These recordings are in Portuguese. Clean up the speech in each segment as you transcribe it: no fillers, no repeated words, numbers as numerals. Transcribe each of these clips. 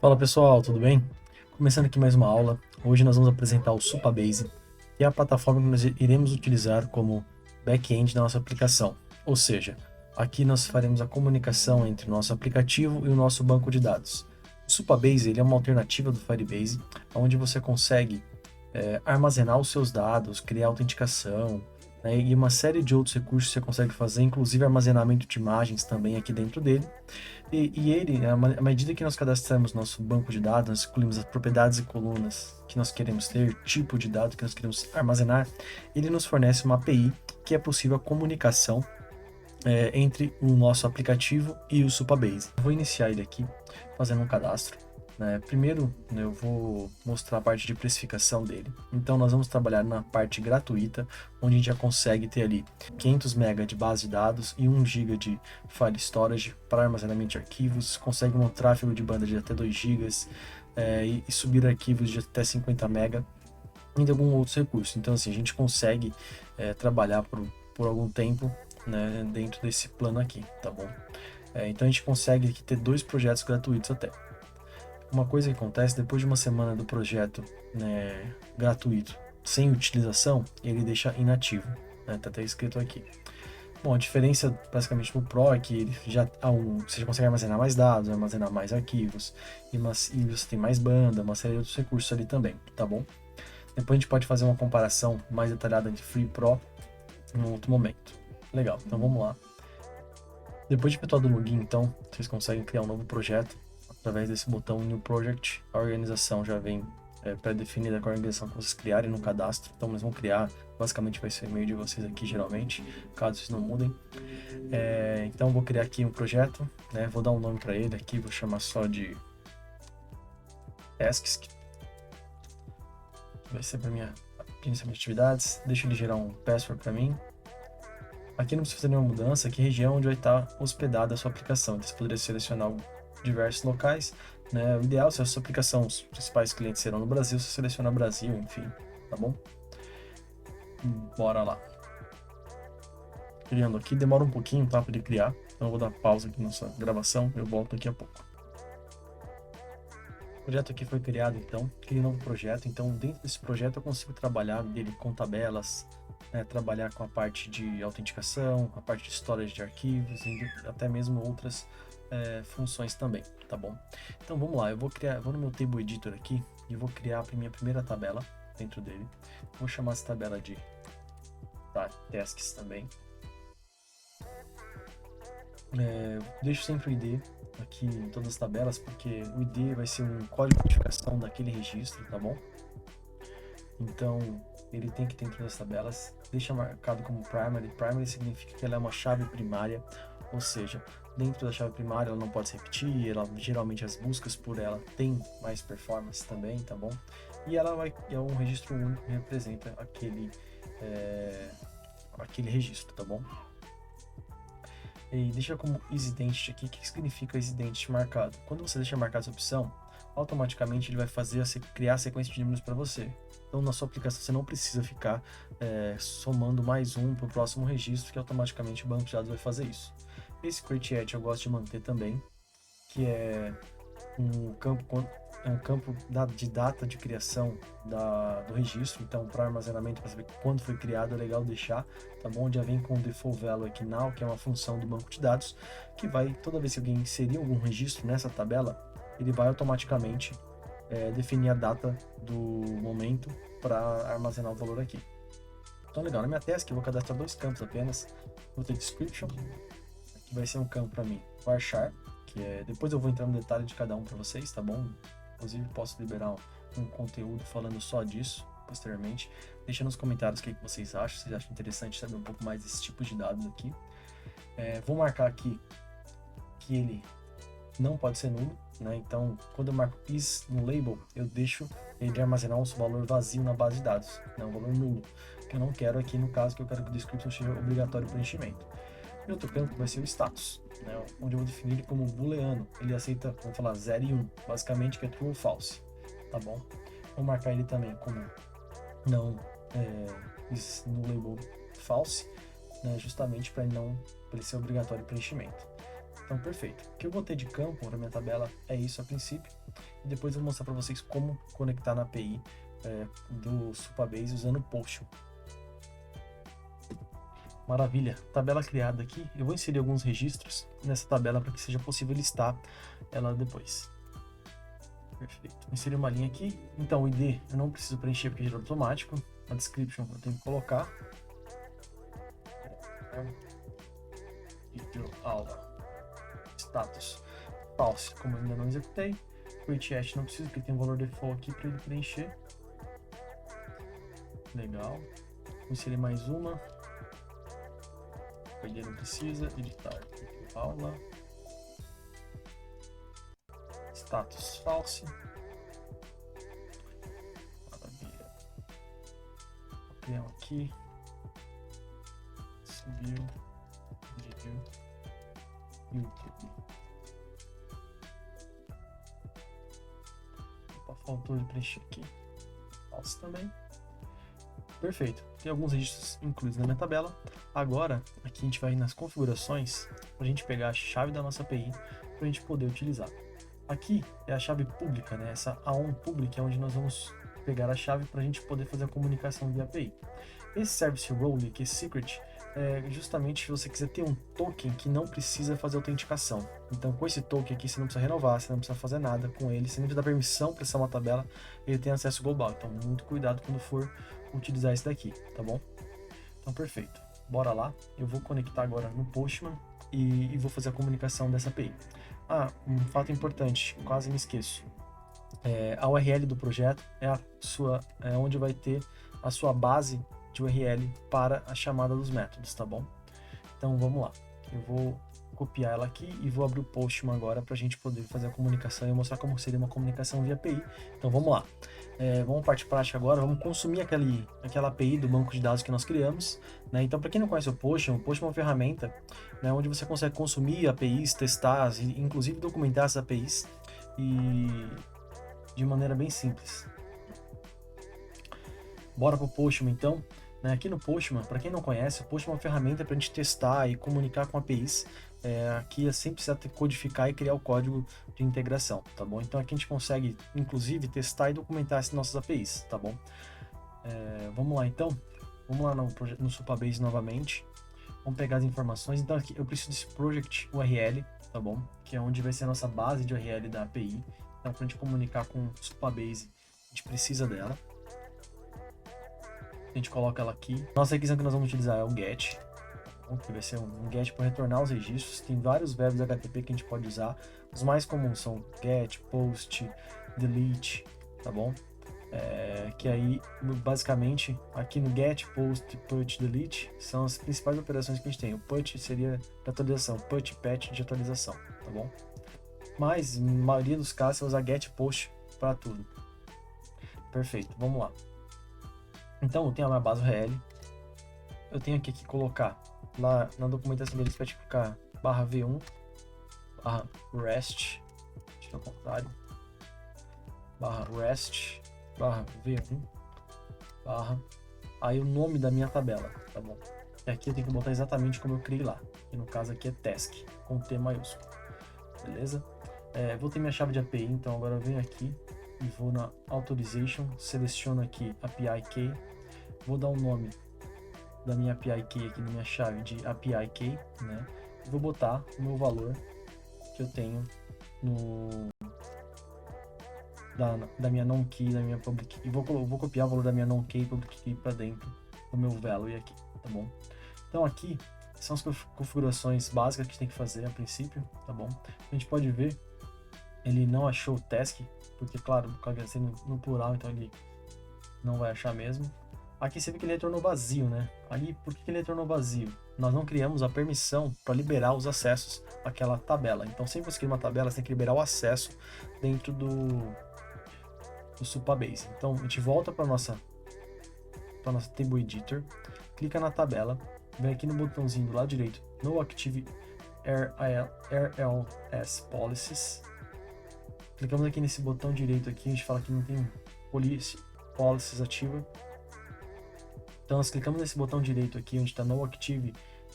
Fala pessoal, tudo bem? Começando aqui mais uma aula. Hoje nós vamos apresentar o Supabase, que é a plataforma que nós iremos utilizar como back-end da nossa aplicação. Ou seja, aqui nós faremos a comunicação entre o nosso aplicativo e o nosso banco de dados. O Supabase ele é uma alternativa do Firebase, onde você consegue armazenar os seus dados, criar autenticação, né, e uma série de outros recursos que você consegue fazer, inclusive armazenamento de imagens também aqui dentro dele. E ele, à medida que nós cadastramos nosso banco de dados, nós escolhemos as propriedades e colunas que nós queremos ter, tipo de dado que nós queremos armazenar, ele nos fornece uma API que é possível a comunicação entre o nosso aplicativo e o Supabase. Eu vou iniciar ele aqui fazendo um cadastro. Né? Primeiro, né, eu vou mostrar a parte de precificação dele. Então, nós vamos trabalhar na parte gratuita, onde a gente já consegue ter ali 500 MB de base de dados e 1 GB de file storage para armazenamento de arquivos, consegue um tráfego de banda de até 2 GB e subir arquivos de até 50 MB e algum outros recursos. Então, assim, a gente consegue trabalhar por algum tempo, né, dentro desse plano aqui, tá bom? Então a gente consegue aqui ter 2 projetos gratuitos até. Uma coisa que acontece, depois de uma semana do projeto, né, gratuito, sem utilização, ele deixa inativo, né, tá até escrito aqui. Bom, a diferença basicamente no Pro é que ele já você já consegue armazenar mais dados, armazenar mais arquivos, e você tem mais banda, uma série de outros recursos ali também, tá bom? Depois a gente pode fazer uma comparação mais detalhada entre Free e Pro em um outro momento. Legal, então vamos lá. Depois de efetuar o login, então, vocês conseguem criar um novo projeto através desse botão New Project. A organização já vem pré-definida com a organização que vocês criarem no cadastro. Então, eles vão criar, basicamente vai ser o e-mail de vocês aqui, geralmente, caso vocês não mudem. Então, vou criar aqui um projeto, né? Vou dar um nome para ele aqui, vou chamar só de Tasks, que vai ser para minha gerenciamento de atividades. Deixa ele gerar um password para mim. Aqui não precisa fazer nenhuma mudança, aqui é a região onde vai estar hospedada a sua aplicação. Então você poderia selecionar diversos locais, né? O ideal, se a sua aplicação, os principais clientes serão no Brasil, você seleciona Brasil, enfim, tá bom? Bora lá. Criando aqui, demora um pouquinho, tá, para ele criar. Então eu vou dar pausa aqui nessa gravação, eu volto daqui a pouco. O projeto aqui foi criado, então, criei um novo projeto. Então, dentro desse projeto eu consigo trabalhar dele com tabelas, né, trabalhar com a parte de autenticação, a parte de storage de arquivos e até mesmo outras funções também, tá bom? Então vamos lá, vou no meu Table Editor aqui e vou criar a minha primeira tabela dentro dele. Vou chamar essa tabela de tasks também. Deixo sempre o ID aqui em todas as tabelas, porque o ID vai ser um código de identificação daquele registro, tá bom? Então, ele tem que ter dentro das tabelas. Deixa marcado como primary. Primary significa que ela é uma chave primária, ou seja, dentro da chave primária ela não pode se repetir, geralmente as buscas por ela têm mais performance também, tá bom? E ela é um registro único que representa aquele registro, tá bom? E deixa como isIdentity aqui. O que significa isIdentity marcado? Quando você deixa marcada essa opção, automaticamente ele vai criar a sequência de números para você. Então, na sua aplicação, você não precisa ficar somando mais um para o próximo registro, que automaticamente o banco de dados vai fazer isso. Esse create eu gosto de manter também, que é um campo de data de criação do registro. Então, para armazenamento, para saber quando foi criado, é legal deixar, tá bom? Já vem com o default value aqui now, que é uma função do banco de dados, que vai, toda vez que alguém inserir algum registro nessa tabela, ele vai automaticamente definir a data do momento para armazenar o valor aqui. Então, legal, na minha task eu vou cadastrar 2 campos apenas. Vou ter description, que vai ser um campo para mim, varchar, que depois eu vou entrar no detalhe de cada um para vocês, tá bom? Inclusive posso liberar um conteúdo falando só disso posteriormente. Deixa nos comentários o que vocês acham, se vocês acham interessante saber um pouco mais desse tipo de dados aqui. Vou marcar aqui que ele não pode ser nulo, né? Então, quando eu marco is no label, eu deixo ele armazenar um valor vazio na base de dados, não um valor nulo, que eu não quero aqui no caso, que eu quero que o description seja obrigatório preenchimento. E outro campo vai ser o status, né, onde eu vou definir ele como booleano. Ele aceita, vamos falar, 0 e 1, basicamente, que é true ou false, tá bom? Vou marcar ele também como não no label false, né, justamente para ele ser obrigatório preenchimento. Então, perfeito. O que eu vou ter de campo na minha tabela é isso a princípio. E depois eu vou mostrar para vocês como conectar na API do Supabase usando o Postman. Maravilha, tabela criada aqui. Eu vou inserir alguns registros nessa tabela para que seja possível listar ela depois. Perfeito. Inserir uma linha aqui. Então, o ID eu não preciso preencher porque é gerado automático. A description eu tenho que colocar. Vídeo aula. Status false, como eu ainda não executei. Create hash não preciso, porque tem um valor default aqui para ele preencher. Legal. Vou inserir mais uma. O ID não precisa. Editar. Vídeo aula. Status false. Maravilha. Copiamos aqui. Subiu. Vídeo. YouTube. Opa, faltou de preencher aqui. False também. Perfeito. Tem alguns registros incluídos na minha tabela. Agora, aqui a gente vai nas configurações para a gente pegar a chave da nossa API para a gente poder utilizar. Aqui é a chave pública, né? Essa AON Public é onde nós vamos pegar a chave para a gente poder fazer a comunicação via API. Esse Service Role, que é Secret, é justamente se você quiser ter um token que não precisa fazer autenticação. Então, com esse token aqui, você não precisa renovar, você não precisa fazer nada com ele, você nem precisa dar permissão para essa uma tabela, ele tem acesso global. Então, muito cuidado quando for utilizar esse daqui, tá bom? Então, perfeito. Bora lá. Eu vou conectar agora no Postman e vou fazer a comunicação dessa API. Ah, um fato importante, quase me esqueço. A URL do projeto é onde vai ter a sua base de URL para a chamada dos métodos, tá bom? Então vamos lá. Eu vou copiar ela aqui e vou abrir o Postman agora para a gente poder fazer a comunicação e mostrar como seria uma comunicação via API. Então vamos lá. Vamos parte prática agora, vamos consumir aquela API do banco de dados que nós criamos, né? Então, para quem não conhece o Postman é uma ferramenta, né, onde você consegue consumir APIs, testar, inclusive documentar essas APIs e de maneira bem simples. Bora para o Postman então. Aqui no Postman, para quem não conhece, o Postman é uma ferramenta para a gente testar e comunicar com APIs. Aqui é sem precisar codificar e criar o código de integração, tá bom? Então aqui a gente consegue, inclusive, testar e documentar as nossas APIs, tá bom? Vamos lá então, vamos lá no Supabase novamente, vamos pegar as informações. Então aqui eu preciso desse project URL, tá bom? Que é onde vai ser a nossa base de URL da API. Então, para a gente comunicar com o Supabase, a gente precisa dela. A gente coloca ela aqui. Nossa requisição que nós vamos utilizar é o get, que vai ser um get para retornar os registros. Tem vários verbos HTTP que a gente pode usar. Os mais comuns são get, post, delete, tá bom? Que aí, basicamente, aqui no get, post, put, delete, são as principais operações que a gente tem. O put seria de atualização, put, patch de atualização, tá bom? Mas, na maioria dos casos, você vai usar get, post para tudo. Perfeito, vamos lá. Então, eu tenho a minha base URL. Eu tenho aqui que colocar lá na documentação deles para clicar /v1 /rest, acho que é o contrário, /rest /v1 aí o nome da minha tabela, tá bom? E aqui eu tenho que botar exatamente como eu criei lá, que no caso aqui é task, com T maiúsculo, beleza? Vou ter minha chave de API, então agora eu venho aqui e vou na Authorization, seleciono aqui API Key, vou dar o nome da minha API Key aqui na minha chave de API Key, né? E vou botar o meu valor que eu tenho da minha non-key, da minha public key. E vou copiar o valor da minha non-key public key para dentro do meu value aqui, tá bom? Então aqui são as configurações básicas que a gente tem que fazer a princípio, tá bom? A gente pode ver, ele não achou o task, porque claro, no plural, então ele não vai achar mesmo. Aqui você vê que ele retornou vazio, né? Aí, por que ele retornou vazio? Nós não criamos a permissão para liberar os acessos àquela tabela. Então, sempre que você cria uma tabela, você tem que liberar o acesso dentro do Supabase. Então, a gente volta para nossa Table Editor, clica na tabela, vem aqui no botãozinho do lado direito, no Active RLS Policies. Clicamos aqui nesse botão direito aqui, a gente fala que não tem policies ativa. Então nós clicamos nesse botão direito aqui, onde está No Active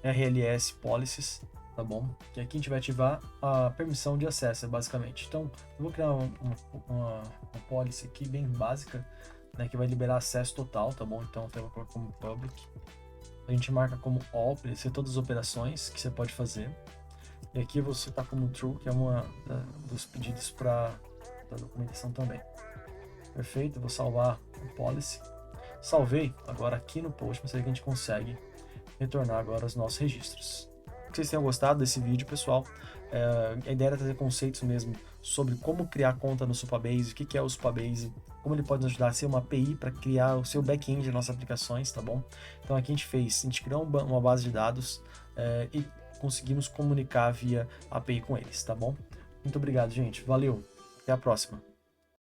RLS Policies, tá bom? Que aqui a gente vai ativar a permissão de acesso, basicamente. Então, eu vou criar uma policy aqui bem básica, né, que vai liberar acesso total, tá bom? Então, eu vou colocar como public. A gente marca como all, para ser todas as operações que você pode fazer. E aqui eu vou setar como true, que é uma dos pedidos da documentação também. Perfeito, eu vou salvar o policy. Salvei, agora aqui no post, mas aí que a gente consegue retornar agora os nossos registros. Espero que vocês tenham gostado desse vídeo, pessoal. A ideia era trazer conceitos mesmo sobre como criar conta no Supabase, o que é o Supabase, como ele pode nos ajudar a ser uma API para criar o seu back-end das nossas aplicações, tá bom? Então aqui a gente criou uma base de dados e conseguimos comunicar via API com eles, tá bom? Muito obrigado, gente. Valeu. Até a próxima.